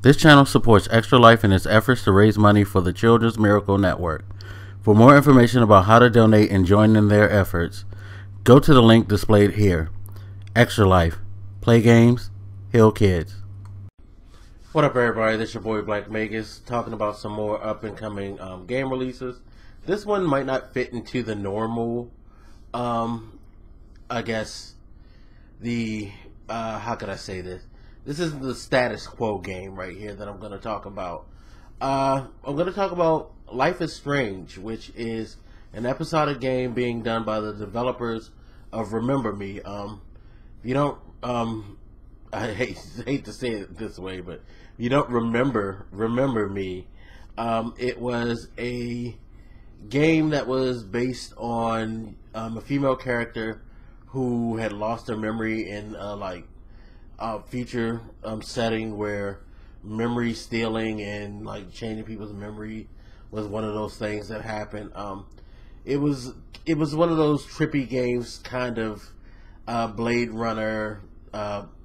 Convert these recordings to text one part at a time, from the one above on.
This channel supports Extra Life in its efforts to raise money for the Children's Miracle Network. For more information about how to donate and join in their efforts, go to the link displayed here. Extra Life. Play games, heal kids. What up, everybody? This is your boy Black Magus talking about some more up-and-coming game releases. This one might not fit into the normal, I guess, how could I say this? This is the status quo game right here that I'm going to talk about. I'm going to talk about Life is Strange, which is an episodic game being done by the developers of Remember Me. You don't, I hate to say it this way, but you don't remember Me. It was a game that was based on a female character who had lost her memory in future setting where memory stealing and like changing people's memory was one of those things that happened. It was one of those trippy games, kind of Blade Runner,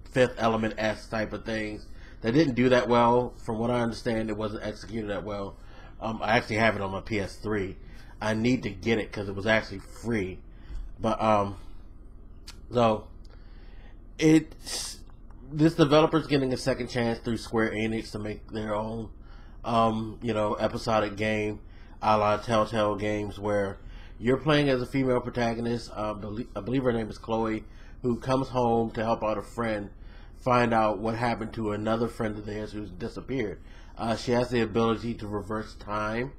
Fifth Element-esque type of things that didn't do that well. From what I understand, it wasn't executed that well. I actually have it on my PS3. I need to get it because it was actually free. But so this developer's getting a second chance through Square Enix to make their own, episodic game, a la Telltale games, where you're playing as a female protagonist. I believe her name is Chloe, who comes home to help out a friend find out what happened to another friend of theirs who's disappeared. She has the ability to reverse time,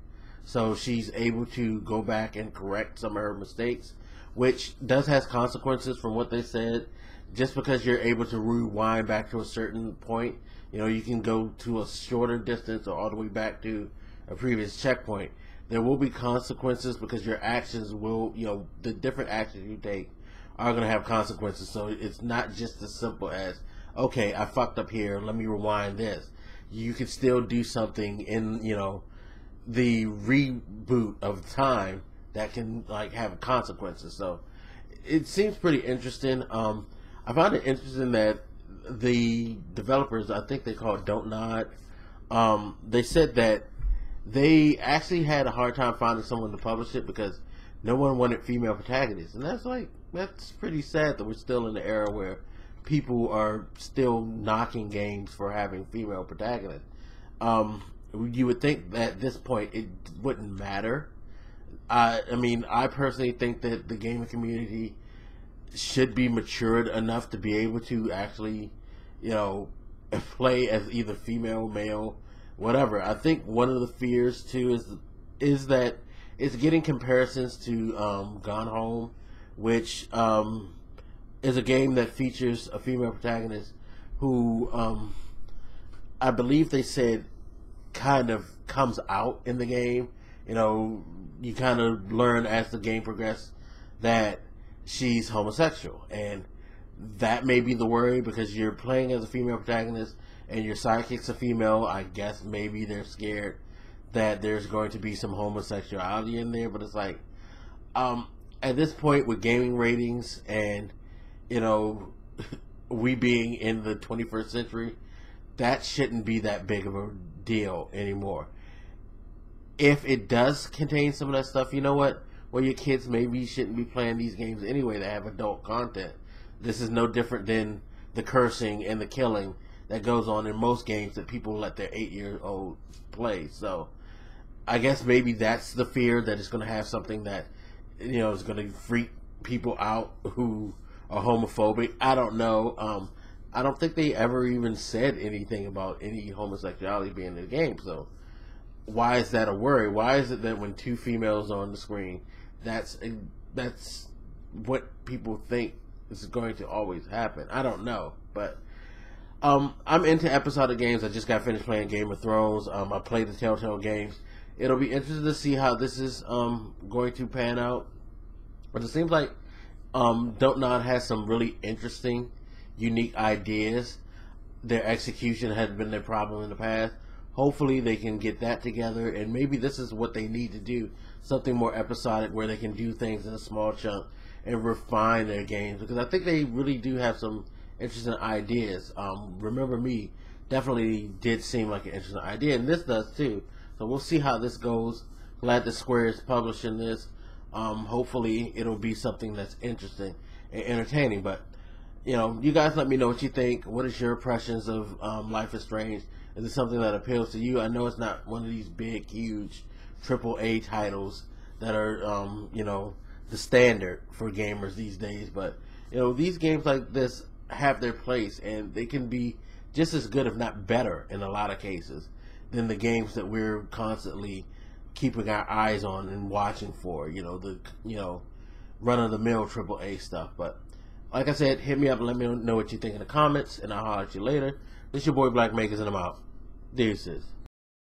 so she's able to go back and correct some of her mistakes, which does have consequences from what they said. Just because you're able to rewind back to a certain point, you can go to a shorter distance or all the way back to a previous checkpoint. There will be consequences because your actions will, the different actions you take are going to have consequences. So it's not just as simple as, okay, I fucked up here, let me rewind this. You can still do something in, the reboot of time that can have consequences. So it seems pretty interesting. I found it interesting that the developers, I think they call it Don't Nod, they said that they actually had a hard time finding someone to publish it because no one wanted female protagonists. And that's pretty sad that we're still in the era where people are still knocking games for having female protagonists. You would think that at this point it wouldn't matter. I personally think that the gaming community should be matured enough to be able to actually, play as either female, male, whatever. I think one of the fears too is that it's getting comparisons to Gone Home, which is a game that features a female protagonist who I believe they said kind of comes out in the game. You kind of learn as the game progresses that she's homosexual, and that may be the worry because you're playing as a female protagonist and your sidekick's a female. I guess maybe they're scared that there's going to be some homosexuality in there, but it's like at this point with gaming ratings and we being in the 21st century, that shouldn't be that big of a deal anymore. If it does contain some of that stuff, you know what? Well, your kids maybe shouldn't be playing these games anyway that have adult content. This is no different than the cursing and the killing that goes on in most games that people let their 8-year-old play. So I guess maybe that's the fear, that it's going to have something that is going to freak people out who are homophobic. I don't know. I don't think they ever even said anything about any homosexuality being in the game. So why is that a worry? Why is it that when two females are on the screen, that's what people think is going to always happen? I don't know, but I'm into episodic games. I just got finished playing Game of Thrones. I played the Telltale games. It'll be interesting to see how this is going to pan out. But it seems like Don't Nod has some really interesting, unique ideas. Their execution has been their problem in the past. Hopefully they can get that together, and maybe this is what they need to do. Something more episodic where they can do things in a small chunk and refine their games, because I think they really do have some interesting ideas. Remember Me definitely did seem like an interesting idea, and this does too. So we'll see how this goes. Glad that Square is publishing this. Hopefully it'll be something that's interesting and entertaining. But you guys let me know what you think. What is your impressions of Life is Strange? Is it something that appeals to you? I know it's not one of these big, huge AAA titles that are the standard for gamers these days, but these games like this have their place, and they can be just as good, if not better, in a lot of cases, than the games that we're constantly keeping our eyes on and watching for. The run of the mill AAA stuff. But like I said, hit me up and let me know what you think in the comments, and I'll holler at you later. This is your boy Black Makers, and I'm out. Deuces.